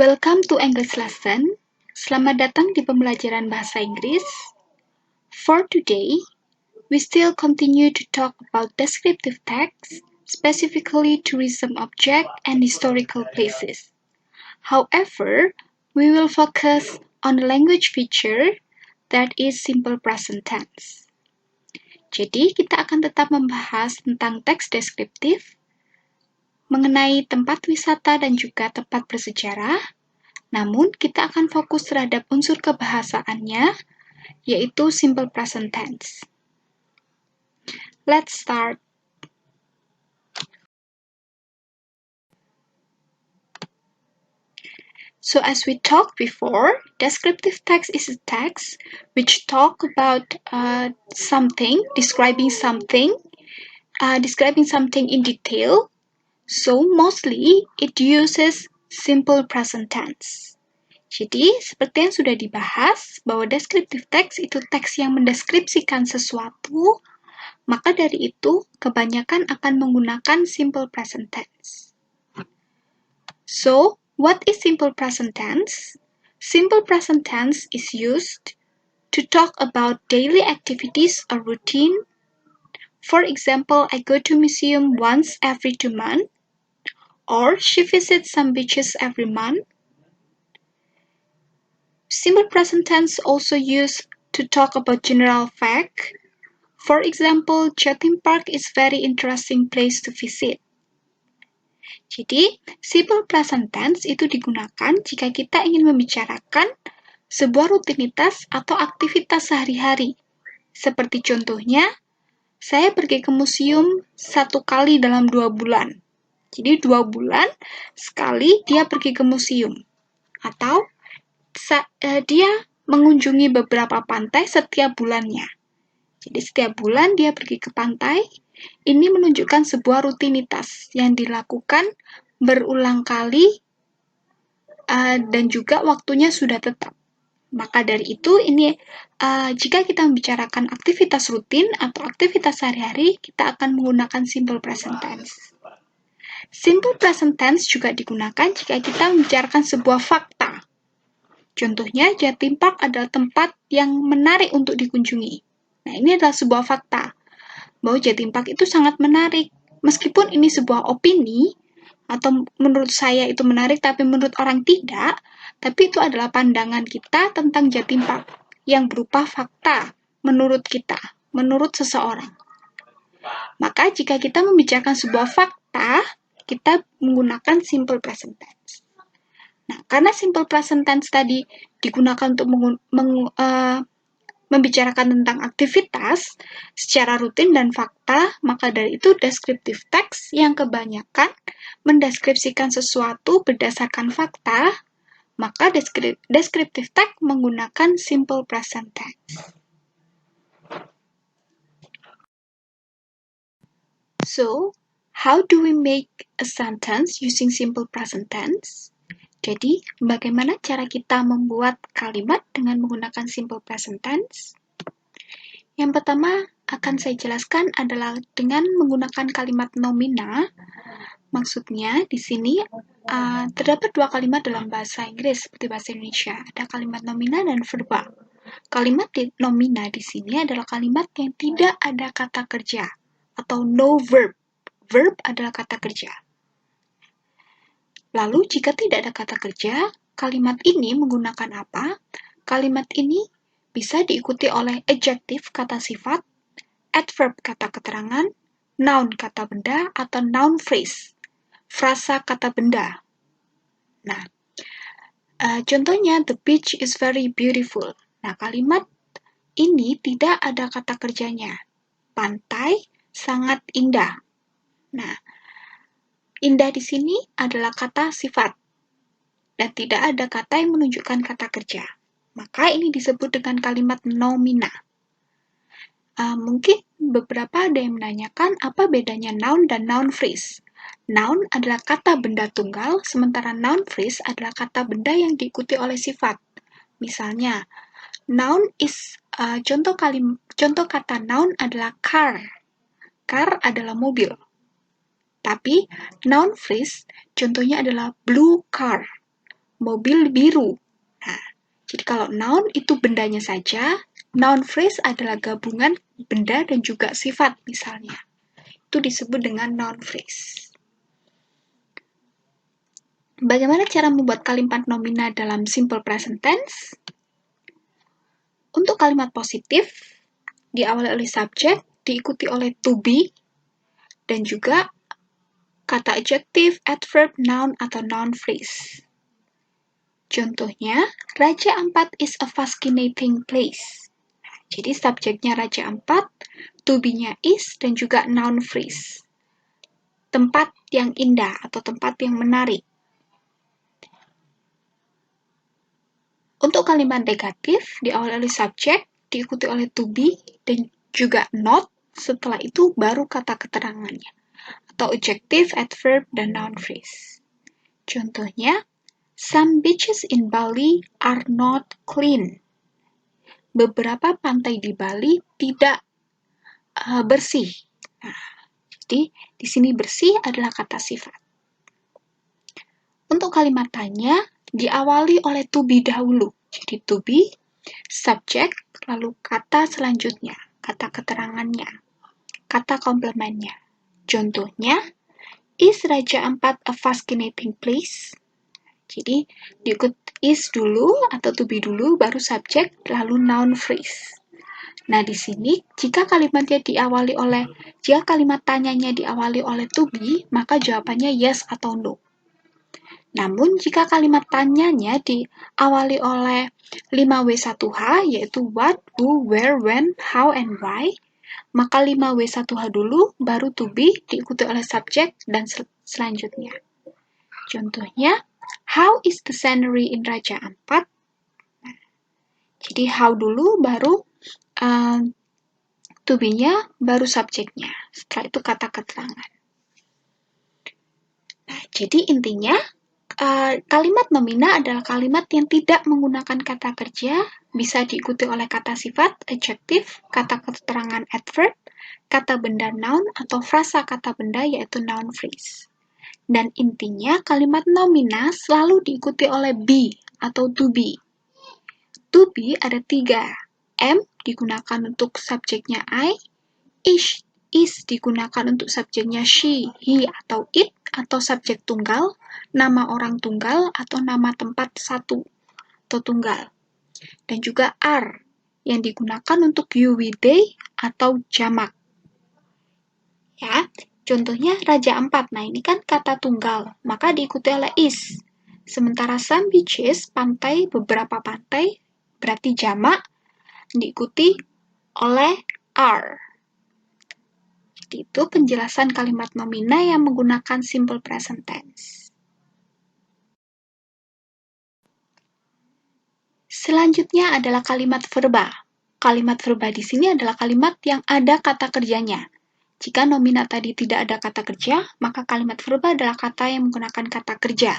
Welcome to English lesson. Selamat datang di pembelajaran bahasa Inggris. For today, we still continue to talk about descriptive text, specifically tourism object and historical places. However, we will focus on the language feature that is simple present tense. Jadi, kita akan tetap membahas tentang teks deskriptif, mengenai tempat wisata dan juga tempat bersejarah. Namun, kita akan fokus terhadap unsur kebahasaannya, yaitu simple present tense. Let's start. So, as we talked before, descriptive text is a text which talk about something, describing something in detail. So, mostly it uses simple present tense. Jadi, seperti yang sudah dibahas, bahwa descriptive text itu teks yang mendeskripsikan sesuatu, maka dari itu, kebanyakan akan menggunakan simple present tense. So, what is simple present tense? Simple present tense is used to talk about daily activities or routine. For example, I go to museum once every 2 months, or she visits some beaches every month. Simple present tense also used to talk about general fact. For example, Jatim Park is very interesting place to visit. Jadi, simple present tense itu digunakan jika kita ingin membicarakan sebuah rutinitas atau aktivitas sehari-hari. Seperti contohnya, saya pergi ke museum 1 kali dalam 2 bulan. Jadi 2 bulan sekali dia pergi ke museum. Atau dia mengunjungi beberapa pantai setiap bulannya. Jadi setiap bulan dia pergi ke pantai. Ini menunjukkan sebuah rutinitas yang dilakukan berulang kali dan juga waktunya sudah tetap. Maka dari itu jika kita membicarakan aktivitas rutin atau aktivitas sehari-hari, kita akan menggunakan simple present tense. Simple present tense juga digunakan jika kita membicarakan sebuah fakta. Contohnya, Jatim Park adalah tempat yang menarik untuk dikunjungi. Nah, ini adalah sebuah fakta, bahwa Jatim Park itu sangat menarik. Meskipun ini sebuah opini, atau menurut saya itu menarik, tapi menurut orang tidak, tapi itu adalah pandangan kita tentang Jatim Park, yang berupa fakta, menurut kita, menurut seseorang. Maka, jika kita membicarakan sebuah fakta, kita menggunakan simple present tense. Nah, karena simple present tense tadi digunakan untuk membicarakan tentang aktivitas secara rutin dan fakta, maka dari itu descriptive text yang kebanyakan mendeskripsikan sesuatu berdasarkan fakta, maka descriptive text menggunakan simple present tense. So, how do we make a sentence using simple present tense? Jadi, bagaimana cara kita membuat kalimat dengan menggunakan simple present tense? Yang pertama akan saya jelaskan adalah dengan menggunakan kalimat nomina. Maksudnya, di sini terdapat 2 kalimat dalam bahasa Inggris seperti bahasa Indonesia. Ada kalimat nomina dan verba. Kalimat nomina di sini adalah kalimat yang tidak ada kata kerja atau no verb. Verb adalah kata kerja. Lalu, jika tidak ada kata kerja, kalimat ini menggunakan apa? Kalimat ini bisa diikuti oleh adjektif kata sifat, adverb kata keterangan, noun kata benda, atau noun phrase, frasa kata benda. Nah, contohnya, the beach is very beautiful. Nah, kalimat ini tidak ada kata kerjanya. Pantai sangat indah. Nah, indah di sini adalah kata sifat dan tidak ada kata yang menunjukkan kata kerja. Maka ini disebut dengan kalimat nomina. Mungkin beberapa ada yang menanyakan apa bedanya noun dan noun phrase. Noun adalah kata benda tunggal, sementara noun phrase adalah kata benda yang diikuti oleh sifat. Misalnya, noun is contoh kata noun adalah car. Car adalah mobil. Tapi, noun phrase contohnya adalah blue car. mobil biru. Nah, jadi kalau noun itu bendanya saja, noun phrase adalah gabungan benda dan juga sifat misalnya. Itu disebut dengan noun phrase. Bagaimana cara membuat kalimat nomina dalam simple present tense? Untuk kalimat positif, diawali oleh subjek, diikuti oleh to be, dan juga kata adjective, adverb, noun, atau noun phrase. Contohnya, Raja Ampat is a fascinating place. Jadi subjeknya Raja Ampat, to be-nya is, dan juga noun phrase. Tempat yang indah atau tempat yang menarik. Untuk kalimat negatif, diawali oleh subjek, diikuti oleh to be, dan juga not, setelah itu baru kata keterangannya, atau adjective, adverb, dan noun phrase. Contohnya, some beaches in Bali are not clean. Beberapa pantai di Bali tidak bersih. Nah, jadi di sini bersih adalah kata sifat. Untuk kalimat tanya, diawali oleh to be dahulu. Jadi to be, subjek, lalu kata selanjutnya, kata keterangannya, kata komplemennya. Contohnya, is Raja Ampat a fascinating place? Jadi, diikut is dulu atau to be dulu, baru subjek, lalu noun phrase. Nah, di sini, jika kalimat tanyanya diawali oleh to be, maka jawabannya yes atau no. Namun, jika kalimat tanyanya diawali oleh 5W1H, yaitu what, who, where, when, how, and why, maka 5W1H dulu, baru to be, diikuti oleh subjek, dan selanjutnya. Contohnya, how is the scenery in Raja Ampat? Jadi, how dulu, baru to be-nya, baru subjeknya. Setelah itu kata keterangan. Nah, jadi intinya, kalimat nomina adalah kalimat yang tidak menggunakan kata kerja, bisa diikuti oleh kata sifat, adjective, kata keterangan adverb, kata benda noun, atau frasa kata benda yaitu noun phrase. Dan intinya kalimat nomina selalu diikuti oleh be atau to be. To be ada 3. Am digunakan untuk subjeknya I, is digunakan untuk subjeknya she, he, atau it, atau subjek tunggal, nama orang tunggal, atau nama tempat satu atau tunggal. Dan juga are, yang digunakan untuk you, we, they, atau jamak. Ya, contohnya Raja Ampat. Nah, ini kan kata tunggal, maka diikuti oleh is. Sementara some beaches, beberapa pantai, berarti jamak, diikuti oleh are. Itu penjelasan kalimat nomina yang menggunakan simple present tense. Selanjutnya adalah kalimat verba. Kalimat verba di sini adalah kalimat yang ada kata kerjanya. Jika nomina tadi tidak ada kata kerja, maka kalimat verba adalah kata yang menggunakan kata kerja.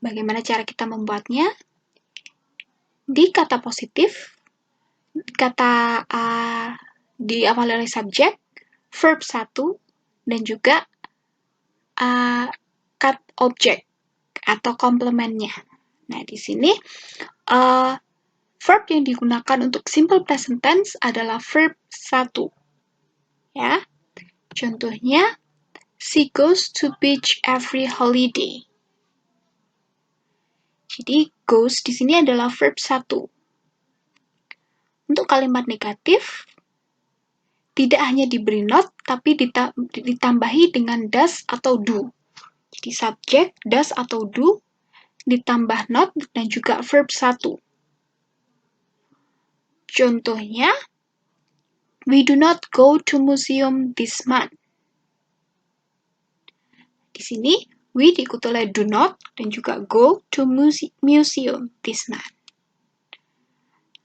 Bagaimana cara kita membuatnya? Di kata positif, kata diawali oleh subjek, verb 1, dan juga objek atau komplemennya. Nah, di sini verb yang digunakan untuk simple present tense adalah verb 1. Ya. Contohnya, she goes to beach every holiday. Jadi, goes di sini adalah verb 1. Untuk kalimat negatif, tidak hanya diberi not, tapi ditambahi dengan does atau do. Jadi, subjek, does atau do, ditambah not, dan juga verb 1. Contohnya, we do not go to museum this month. Di sini, we diikuti oleh do not, dan juga go to museum this month.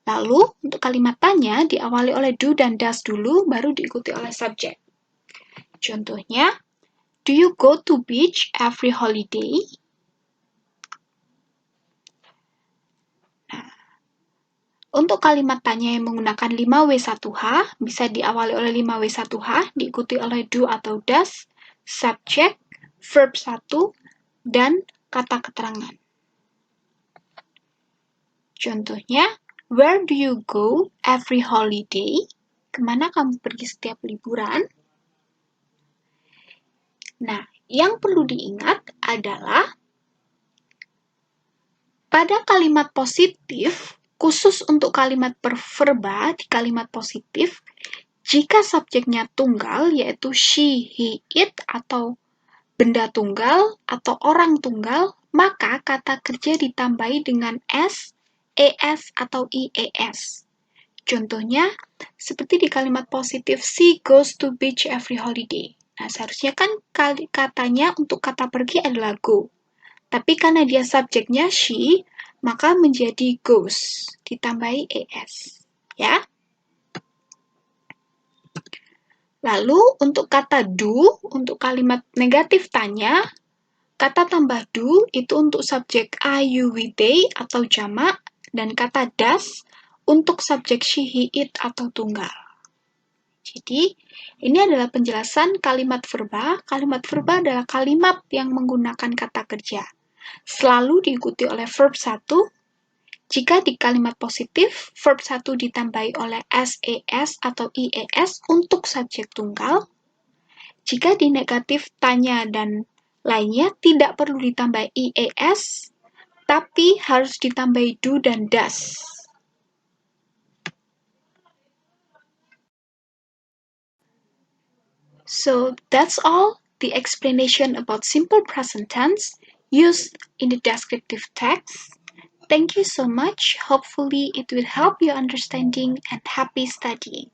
Lalu, untuk kalimat tanya, diawali oleh do dan does dulu, baru diikuti oleh subjek. Contohnya, do you go to beach every holiday? Nah, untuk kalimat tanya yang menggunakan 5W1H, bisa diawali oleh 5W1H, diikuti oleh do atau does, subjek, verb 1, dan kata keterangan. Contohnya, where do you go every holiday? Kemana kamu pergi setiap liburan? Nah, yang perlu diingat adalah pada kalimat positif, khusus untuk kalimat verba di kalimat positif, jika subjeknya tunggal, yaitu she, he, it, atau benda tunggal, atau orang tunggal, maka kata kerja ditambahi dengan s, es, atau ies. Contohnya, seperti di kalimat positif, she goes to beach every holiday. Nah, seharusnya kan katanya untuk kata pergi adalah go. Tapi karena dia subjeknya she, maka menjadi goes, ditambahi es. Ya. Lalu, untuk kata do, untuk kalimat negatif tanya, kata tambah do itu untuk subjek I, you, we, they, atau jamak, dan kata does untuk subjek she, he, it, atau tunggal. Jadi, ini adalah penjelasan kalimat verba. Kalimat verba adalah kalimat yang menggunakan kata kerja. Selalu diikuti oleh verb 1. Jika di kalimat positif, verb 1 ditambahi oleh ses atau ies untuk subjek tunggal. Jika di negatif tanya dan lainnya tidak perlu ditambah ies, tapi harus ditambahi do dan does. So that's all the explanation about simple present tense used in the descriptive text. Thank you so much. Hopefully it will help your understanding and happy studying.